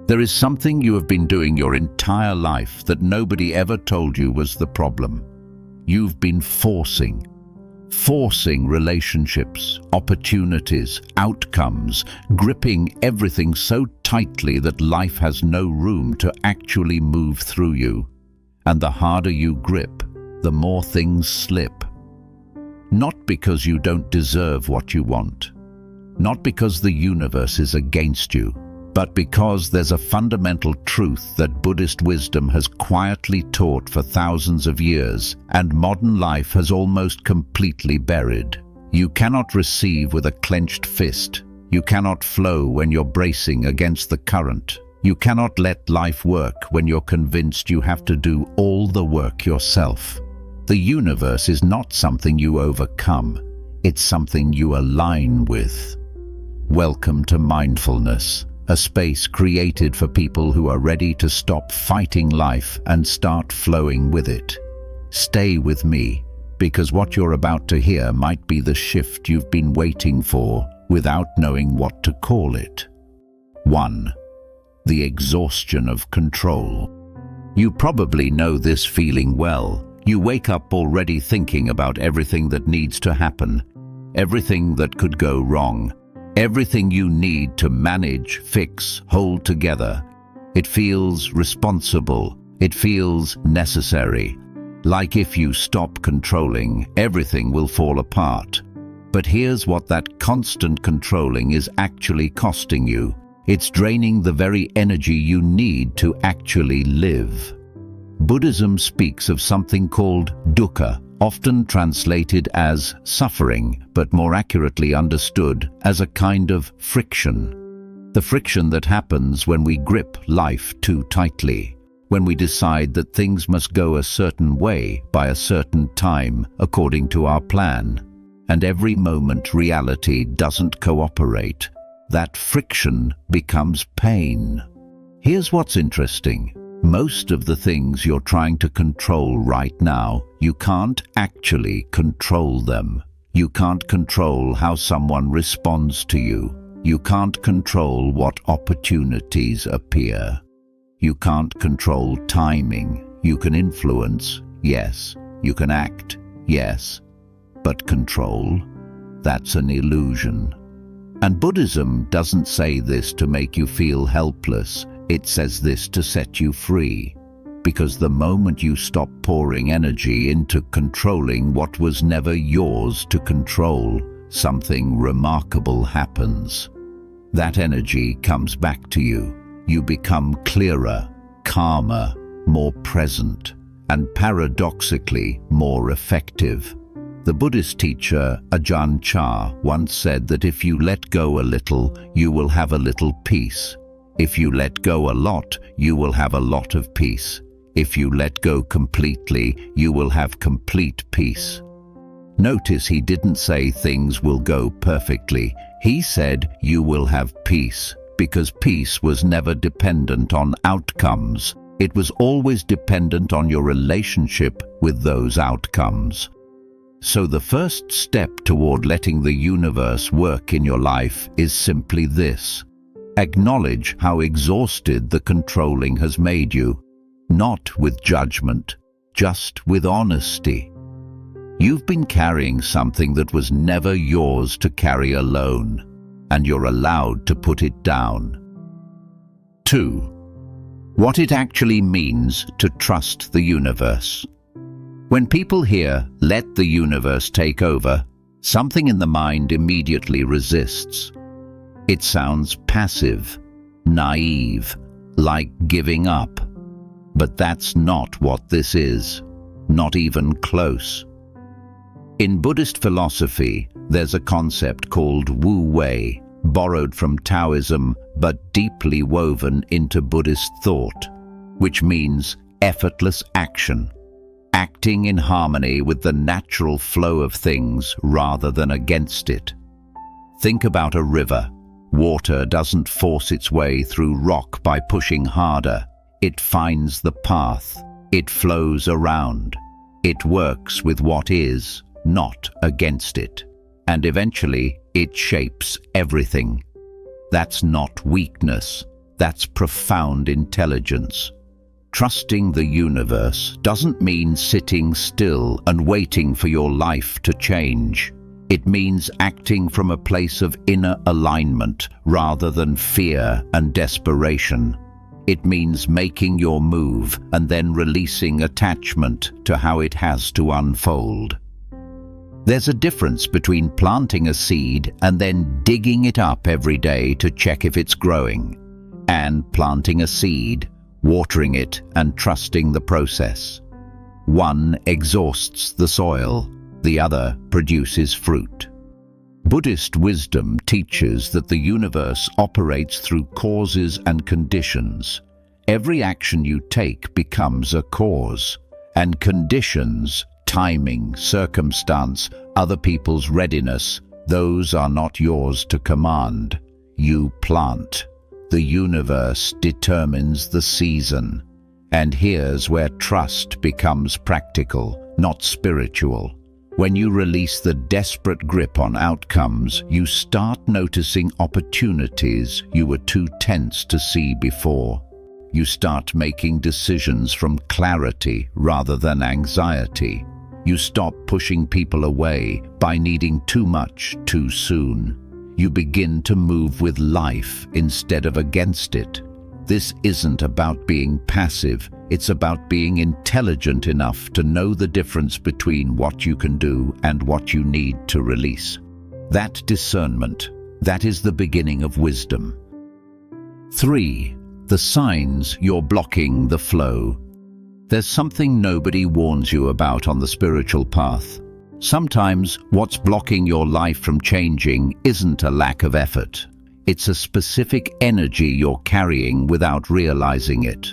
There is something you have been doing your entire life that nobody ever told you was the problem. You've been forcing relationships, opportunities, outcomes, gripping everything so tightly that life has no room to actually move through you. And the harder you grip, the more things slip. Not because you don't deserve what you want, not because the universe is against you, but because there's a fundamental truth that Buddhist wisdom has quietly taught for thousands of years, and modern life has almost completely buried. You cannot receive with a clenched fist. You cannot flow when you're bracing against the current. You cannot let life work when you're convinced you have to do all the work yourself. The universe is not something you overcome. It's something you align with. Welcome to Mindfulness, a space created for people who are ready to stop fighting life and start flowing with it. Stay with me, because what you're about to hear might be the shift you've been waiting for without knowing what to call it. 1. The exhaustion of control. You probably know this feeling well. You wake up already thinking about everything that needs to happen, everything that could go wrong, everything you need to manage, fix, hold together. It feels responsible. It feels necessary. Like if you stop controlling, everything will fall apart. But here's what that constant controlling is actually costing you. It's draining the very energy you need to actually live. Buddhism speaks of something called dukkha, often translated as suffering, but more accurately understood as a kind of friction. The friction that happens when we grip life too tightly, when we decide that things must go a certain way by a certain time according to our plan, and every moment reality doesn't cooperate. That friction becomes pain. Here's what's interesting. Most of the things you're trying to control right now, you can't actually control them. You can't control how someone responds to you. You can't control what opportunities appear. You can't control timing. You can influence, yes. You can act, yes. But control? That's an illusion. And Buddhism doesn't say this to make you feel helpless. It says this to set you free. Because the moment you stop pouring energy into controlling what was never yours to control, something remarkable happens. That energy comes back to you. You become clearer, calmer, more present, and paradoxically more effective. The Buddhist teacher Ajahn Chah once said that if you let go a little, you will have a little peace. If you let go a lot, you will have a lot of peace. If you let go completely, you will have complete peace. Notice he didn't say things will go perfectly. He said you will have peace, because peace was never dependent on outcomes. It was always dependent on your relationship with those outcomes. So the first step toward letting the universe work in your life is simply this. Acknowledge how exhausted the controlling has made you, not with judgment, just with honesty. You've been carrying something that was never yours to carry alone, and you're allowed to put it down. 2. What it actually means to trust the universe. When people hear, "let the universe take over," something in the mind immediately resists. It sounds passive, naive, like giving up. But that's not what this is, not even close. In Buddhist philosophy, there's a concept called Wu Wei, borrowed from Taoism but deeply woven into Buddhist thought, which means effortless action, acting in harmony with the natural flow of things rather than against it. Think about a river. Water doesn't force its way through rock by pushing harder. It finds the path. It flows around. It works with what is, not against it. And eventually, it shapes everything. That's not weakness. That's profound intelligence. Trusting the universe doesn't mean sitting still and waiting for your life to change. It means acting from a place of inner alignment rather than fear and desperation. It means making your move and then releasing attachment to how it has to unfold. There's a difference between planting a seed and then digging it up every day to check if it's growing, and planting a seed, watering it, and trusting the process. One exhausts the soil, the other produces fruit. Buddhist wisdom teaches that the universe operates through causes and conditions. Every action you take becomes a cause, and conditions, timing, circumstance, other people's readiness, those are not yours to command. You plant. The universe determines the season. And here's where trust becomes practical, not spiritual. When you release the desperate grip on outcomes, you start noticing opportunities you were too tense to see before. You start making decisions from clarity rather than anxiety. You stop pushing people away by needing too much too soon. You begin to move with life instead of against it. This isn't about being passive, it's about being intelligent enough to know the difference between what you can do and what you need to release. That discernment, that is the beginning of wisdom. 3. The signs you're blocking the flow. There's something nobody warns you about on the spiritual path. Sometimes what's blocking your life from changing isn't a lack of effort. It's a specific energy you're carrying without realizing it.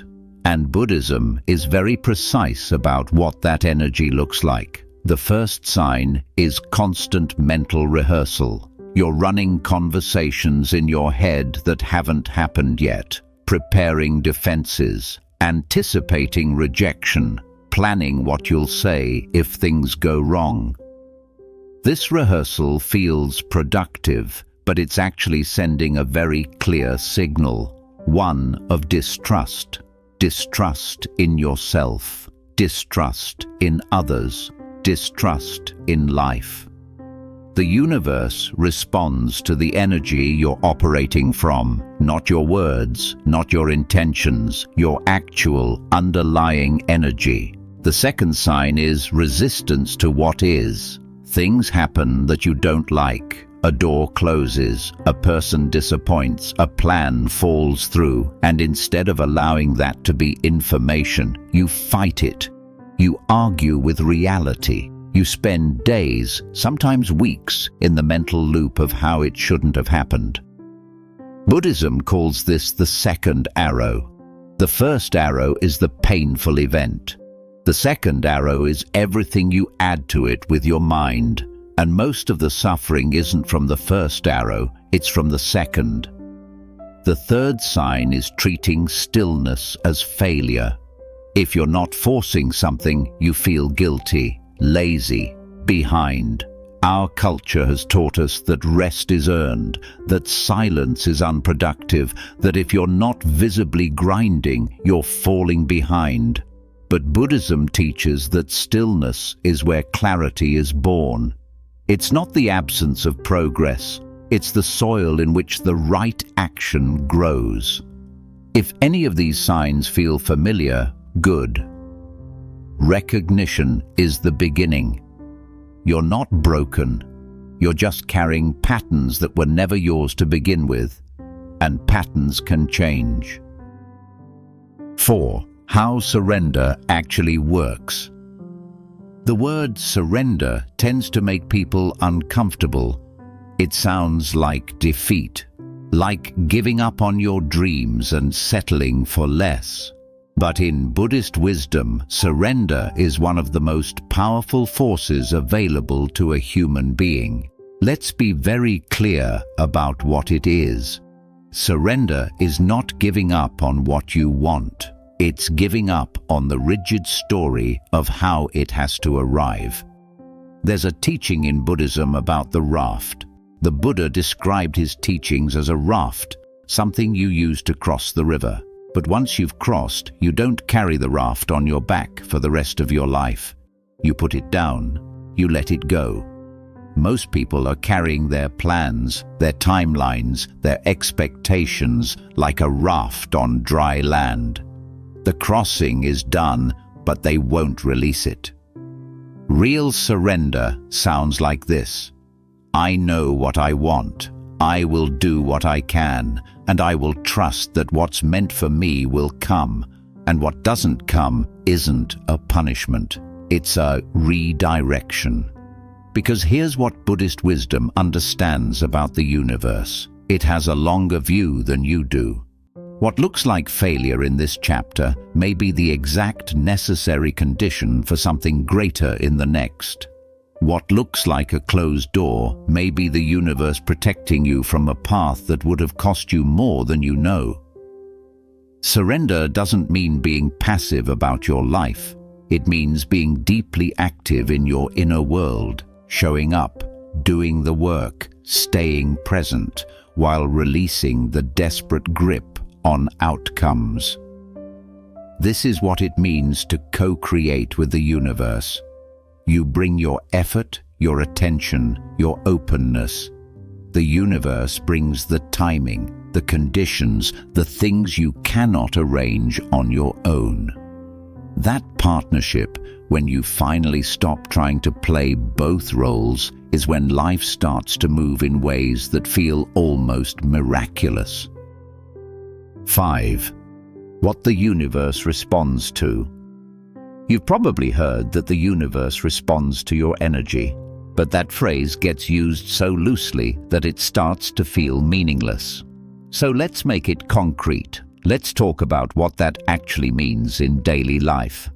And Buddhism is very precise about what that energy looks like. The first sign is constant mental rehearsal. You're running conversations in your head that haven't happened yet, preparing defenses, anticipating rejection, planning what you'll say if things go wrong. This rehearsal feels productive, but it's actually sending a very clear signal, one of distrust. Distrust in yourself, distrust in others, distrust in life. The universe responds to the energy you're operating from, not your words, not your intentions, your actual underlying energy. The second sign is resistance to what is. Things happen that you don't like. A door closes, a person disappoints, a plan falls through, and instead of allowing that to be information, you fight it. You argue with reality. You spend days, sometimes weeks, in the mental loop of how it shouldn't have happened. Buddhism calls this the second arrow. The first arrow is the painful event. The second arrow is everything you add to it with your mind. And most of the suffering isn't from the first arrow, it's from the second. The third sign is treating stillness as failure. If you're not forcing something, you feel guilty, lazy, behind. Our culture has taught us that rest is earned, that silence is unproductive, that if you're not visibly grinding, you're falling behind. But Buddhism teaches that stillness is where clarity is born. It's not the absence of progress, it's the soil in which the right action grows. If any of these signs feel familiar, good. Recognition is the beginning. You're not broken, you're just carrying patterns that were never yours to begin with, and patterns can change. 4. How surrender actually works. The word surrender tends to make people uncomfortable. It sounds like defeat, like giving up on your dreams and settling for less. But in Buddhist wisdom, surrender is one of the most powerful forces available to a human being. Let's be very clear about what it is. Surrender is not giving up on what you want. It's giving up on the rigid story of how it has to arrive. There's a teaching in Buddhism about the raft. The Buddha described his teachings as a raft, something you use to cross the river. But once you've crossed, you don't carry the raft on your back for the rest of your life. You put it down, you let it go. Most people are carrying their plans, their timelines, their expectations like a raft on dry land. The crossing is done, but they won't release it. Real surrender sounds like this: I know what I want. I will do what I can, and I will trust that what's meant for me will come, and what doesn't come isn't a punishment. It's a redirection. Because here's what Buddhist wisdom understands about the universe. It has a longer view than you do. What looks like failure in this chapter may be the exact necessary condition for something greater in the next. What looks like a closed door may be the universe protecting you from a path that would have cost you more than you know. Surrender doesn't mean being passive about your life. It means being deeply active in your inner world, showing up, doing the work, staying present, while releasing the desperate grip on outcomes. This is what it means to co-create with the universe. You bring your effort, your attention, your openness. The universe brings the timing, the conditions, the things you cannot arrange on your own. That partnership, when you finally stop trying to play both roles, is when life starts to move in ways that feel almost miraculous. 5. What the universe responds to. You've probably heard that the universe responds to your energy, but that phrase gets used so loosely that it starts to feel meaningless. So let's make it concrete. Let's talk about what that actually means in daily life.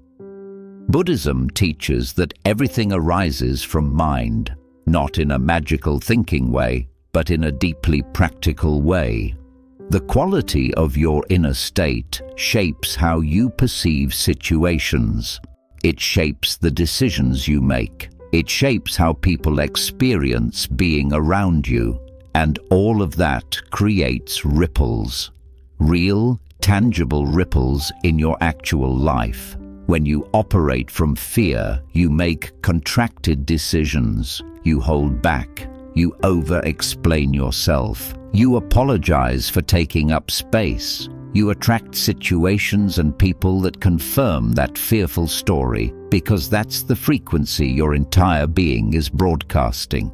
Buddhism teaches that everything arises from mind, not in a magical thinking way, but in a deeply practical way. The quality of your inner state shapes how you perceive situations. It shapes the decisions you make. It shapes how people experience being around you. And all of that creates ripples. Real, tangible ripples in your actual life. When you operate from fear, you make contracted decisions. You hold back. You over-explain yourself. You apologize for taking up space. You attract situations and people that confirm that fearful story, because that's the frequency your entire being is broadcasting.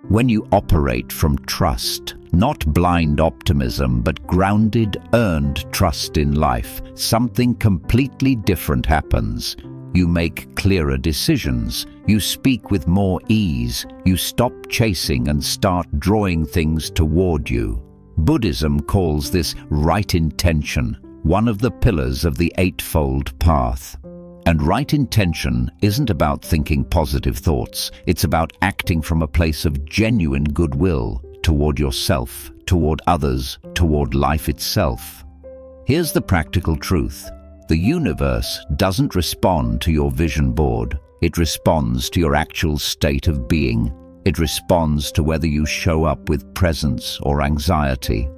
When you operate from trust, not blind optimism, but grounded, earned trust in life, something completely different happens. You make clearer decisions. You speak with more ease. You stop chasing and start drawing things toward you. Buddhism calls this right intention, one of the pillars of the Eightfold Path. And right intention isn't about thinking positive thoughts. It's about acting from a place of genuine goodwill toward yourself, toward others, toward life itself. Here's the practical truth. The universe doesn't respond to your vision board. It responds to your actual state of being. It responds to whether you show up with presence or anxiety,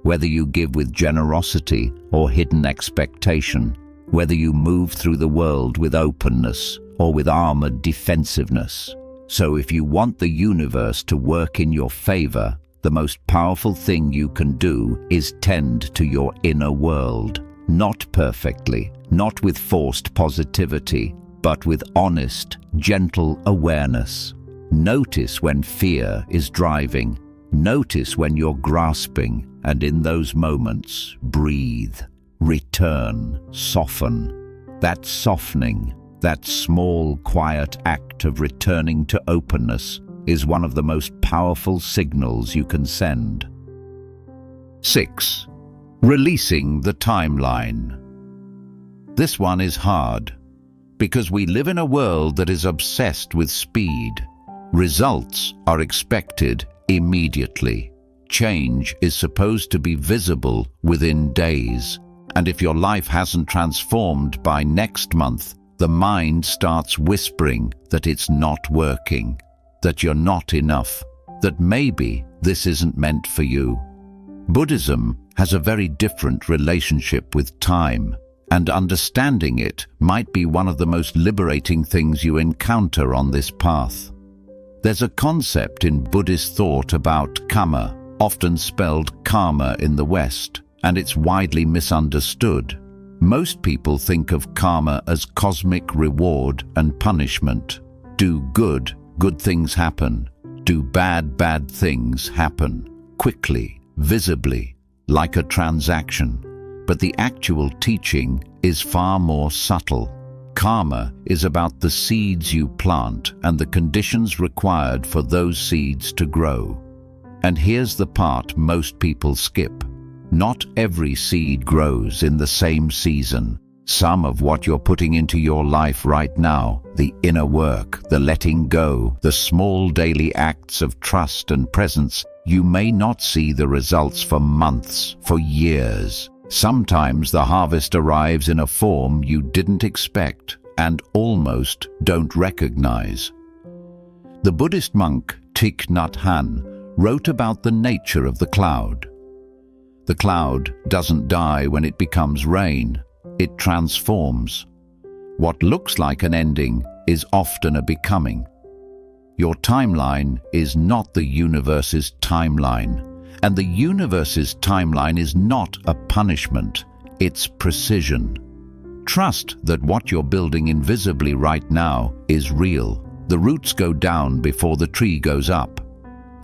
whether you give with generosity or hidden expectation, whether you move through the world with openness or with armored defensiveness. So if you want the universe to work in your favor, the most powerful thing you can do is tend to your inner world. Not perfectly, not with forced positivity, but with honest, gentle awareness. Notice when fear is driving. Notice when you're grasping, and in those moments, breathe, return, soften. That softening, that small, quiet act of returning to openness is one of the most powerful signals you can send. 6. Releasing the timeline. This one is hard, because we live in a world that is obsessed with speed. Results are expected immediately. Change is supposed to be visible within days. And if your life hasn't transformed by next month, the mind starts whispering that it's not working, that you're not enough, that maybe this isn't meant for you. Buddhism has a very different relationship with time, and understanding it might be one of the most liberating things you encounter on this path. There's a concept in Buddhist thought about karma, often spelled karma in the West, and it's widely misunderstood. Most people think of karma as cosmic reward and punishment. Do good, good things happen. Do bad, bad things happen. Quickly, visibly, like a transaction. But the actual teaching is far more subtle. Karma is about the seeds you plant and the conditions required for those seeds to grow. And here's the part most people skip. Not every seed grows in the same season. Some of what you're putting into your life right now, the inner work, the letting go, the small daily acts of trust and presence, you may not see the results for months, for years. Sometimes the harvest arrives in a form you didn't expect and almost don't recognize. The Buddhist monk Thich Nhat Hanh wrote about the nature of the cloud. The cloud doesn't die when it becomes rain, it transforms. What looks like an ending is often a becoming. Your timeline is not the universe's timeline, and the universe's timeline is not a punishment, it's precision. Trust that what you're building invisibly right now is real. The roots go down before the tree goes up.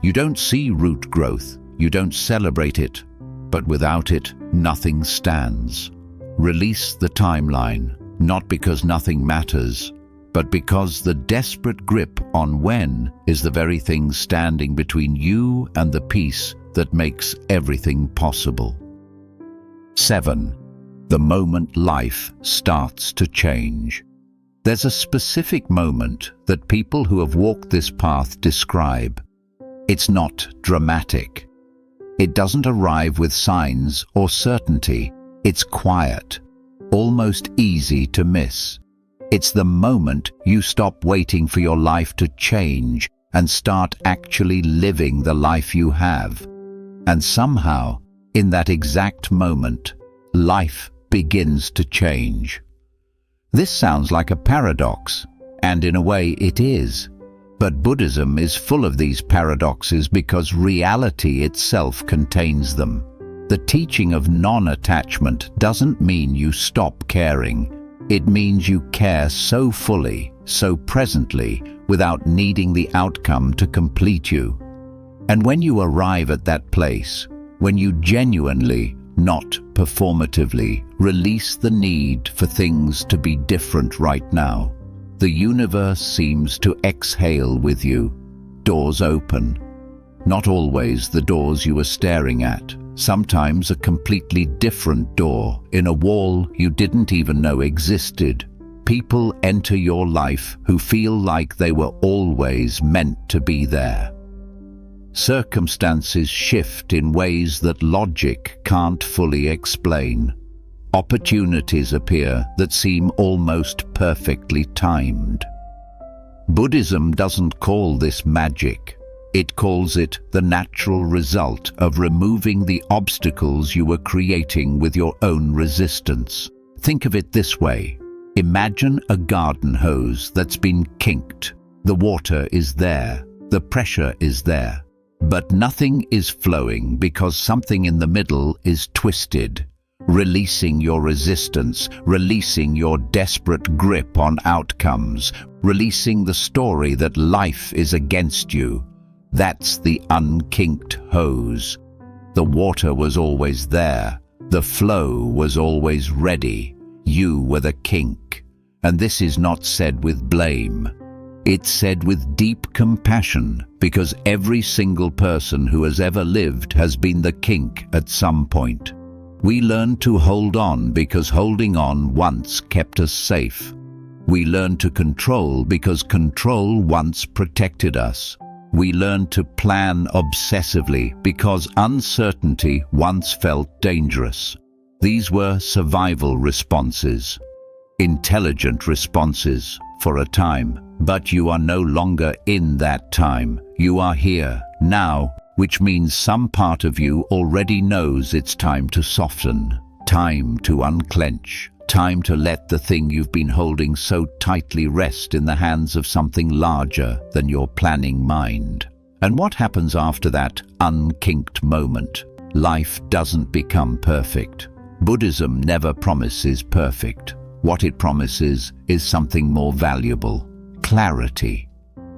You don't see root growth, you don't celebrate it, but without it, nothing stands. Release the timeline, not because nothing matters, but because the desperate grip on when is the very thing standing between you and the peace that makes everything possible. 7. The moment life starts to change. There's a specific moment that people who have walked this path describe. It's not dramatic. It doesn't arrive with signs or certainty. It's quiet, almost easy to miss. It's the moment you stop waiting for your life to change and start actually living the life you have. And somehow, in that exact moment, life begins to change. This sounds like a paradox, and in a way it is. But Buddhism is full of these paradoxes because reality itself contains them. The teaching of non-attachment doesn't mean you stop caring. It means you care so fully, so presently, without needing the outcome to complete you. And when you arrive at that place, when you genuinely, not performatively, release the need for things to be different right now, the universe seems to exhale with you. Doors open. Not always the doors you were staring at. Sometimes a completely different door in a wall you didn't even know existed. People enter your life who feel like they were always meant to be there. Circumstances shift in ways that logic can't fully explain. Opportunities appear that seem almost perfectly timed. Buddhism doesn't call this magic. It calls it the natural result of removing the obstacles you were creating with your own resistance. Think of it this way. Imagine a garden hose that's been kinked. The water is there, the pressure is there, but nothing is flowing because something in the middle is twisted. Releasing your resistance, releasing your desperate grip on outcomes, releasing the story that life is against you. That's the unkinked hose. The water was always there. The flow was always ready. You were the kink. And this is not said with blame. It's said with deep compassion, because every single person who has ever lived has been the kink at some point. We learn to hold on because holding on once kept us safe. We learn to control because control once protected us. We learn to plan obsessively because uncertainty once felt dangerous. These were survival responses, intelligent responses for a time. But you are no longer in that time. You are here, now, which means some part of you already knows it's time to soften, time to unclench, time to let the thing you've been holding so tightly rest in the hands of something larger than your planning mind. And what happens after that unkinked moment? Life doesn't become perfect. Buddhism never promises perfect. What it promises is something more valuable: clarity.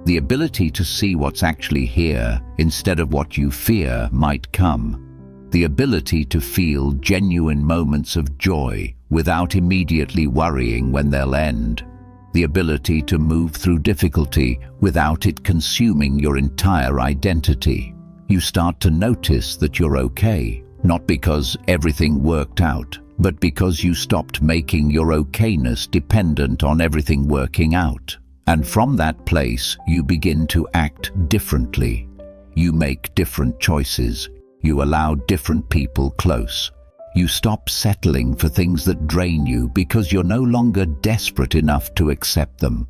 The ability to see what's actually here instead of what you fear might come. The ability to feel genuine moments of joy without immediately worrying when they'll end. The ability to move through difficulty without it consuming your entire identity. You start to notice that you're okay, not because everything worked out, but because you stopped making your okayness dependent on everything working out. And from that place, you begin to act differently. You make different choices. You allow different people close. You stop settling for things that drain you because you're no longer desperate enough to accept them.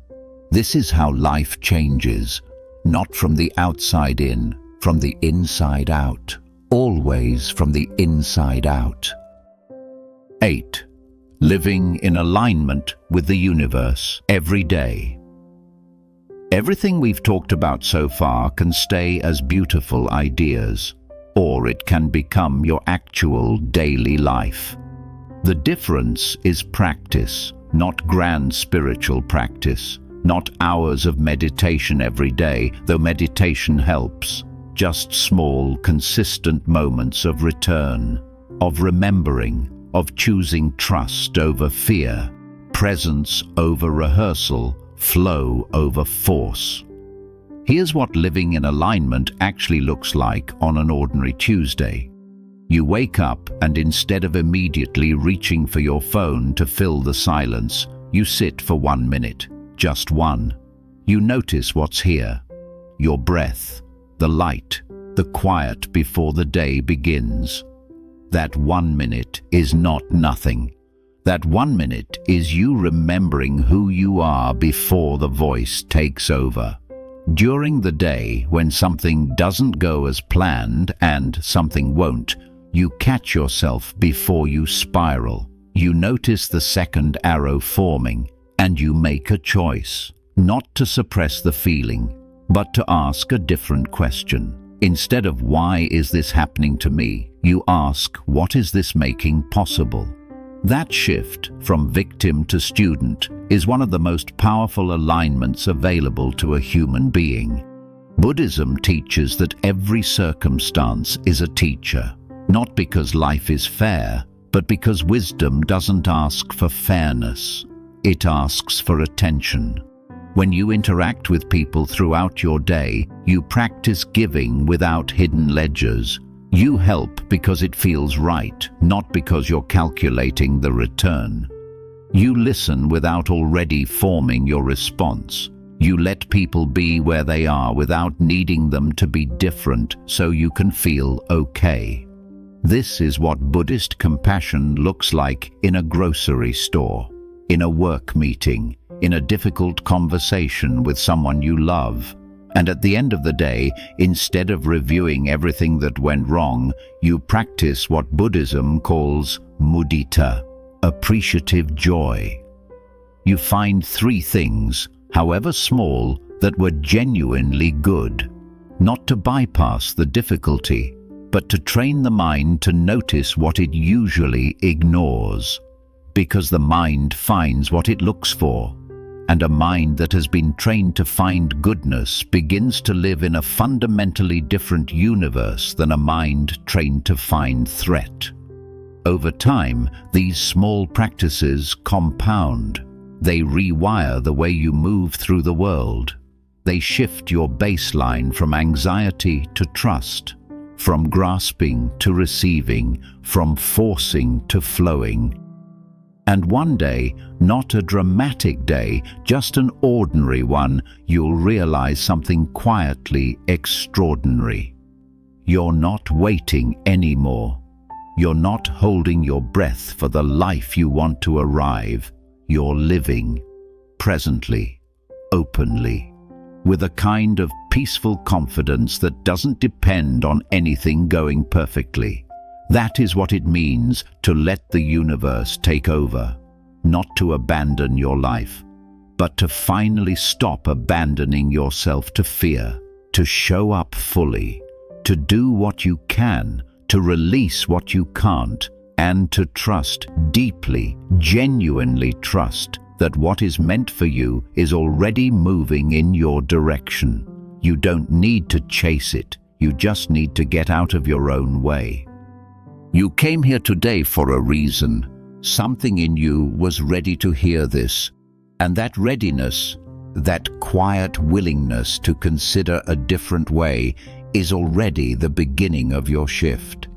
This is how life changes, not from the outside in, from the inside out. Always from the inside out. 8. Living in alignment with the universe every day. Everything we've talked about so far can stay as beautiful ideas, or it can become your actual daily life. The difference is practice, not grand spiritual practice, not hours of meditation every day, though meditation helps. Just small, consistent moments of return, of remembering, of choosing trust over fear, presence over rehearsal, flow over force. Here's what living in alignment actually looks like on an ordinary Tuesday. You wake up and instead of immediately reaching for your phone to fill the silence, you sit for 1 minute, just one. You notice what's here: your breath, the light, the quiet before the day begins. That 1 minute is not nothing. That 1 minute is you remembering who you are before the voice takes over. During the day, when something doesn't go as planned and something won't, you catch yourself before you spiral. You notice the second arrow forming, and you make a choice, not to suppress the feeling, but to ask a different question. Instead of "Why is this happening to me?" you ask, "What is this making possible?" That shift from victim to student is one of the most powerful alignments available to a human being. Buddhism teaches that every circumstance is a teacher, not because life is fair, but because wisdom doesn't ask for fairness. It asks for attention. When you interact with people throughout your day, you practice giving without hidden ledgers. You help because it feels right, not because you're calculating the return. You listen without already forming your response. You let people be where they are without needing them to be different so you can feel okay. This is what Buddhist compassion looks like in a grocery store, in a work meeting, in a difficult conversation with someone you love. And at the end of the day, instead of reviewing everything that went wrong, you practice what Buddhism calls mudita, appreciative joy. You find 3 things, however small, that were genuinely good. Not to bypass the difficulty, but to train the mind to notice what it usually ignores. Because the mind finds what it looks for. And a mind that has been trained to find goodness begins to live in a fundamentally different universe than a mind trained to find threat. Over time, these small practices compound. They rewire the way you move through the world. They shift your baseline from anxiety to trust, from grasping to receiving, from forcing to flowing. And one day, not a dramatic day, just an ordinary one, you'll realize something quietly extraordinary. You're not waiting anymore. You're not holding your breath for the life you want to arrive. You're living, presently, openly, with a kind of peaceful confidence that doesn't depend on anything going perfectly. That is what it means to let the universe take over, not to abandon your life, but to finally stop abandoning yourself to fear, to show up fully, to do what you can, to release what you can't, and to trust deeply, genuinely trust that what is meant for you is already moving in your direction. You don't need to chase it, you just need to get out of your own way. You came here today for a reason. Something in you was ready to hear this, and that readiness, that quiet willingness to consider a different way, is already the beginning of your shift.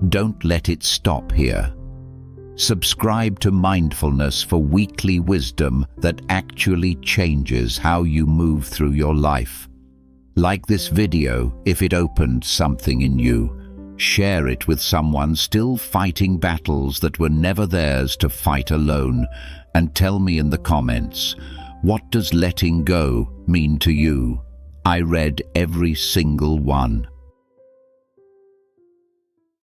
Don't let it stop here. Subscribe to Mindfulness for weekly wisdom that actually changes how you move through your life. Like this video if it opened something in you. Share it with someone still fighting battles that were never theirs to fight alone, and tell me in the comments, what does letting go mean to you? I read every single one.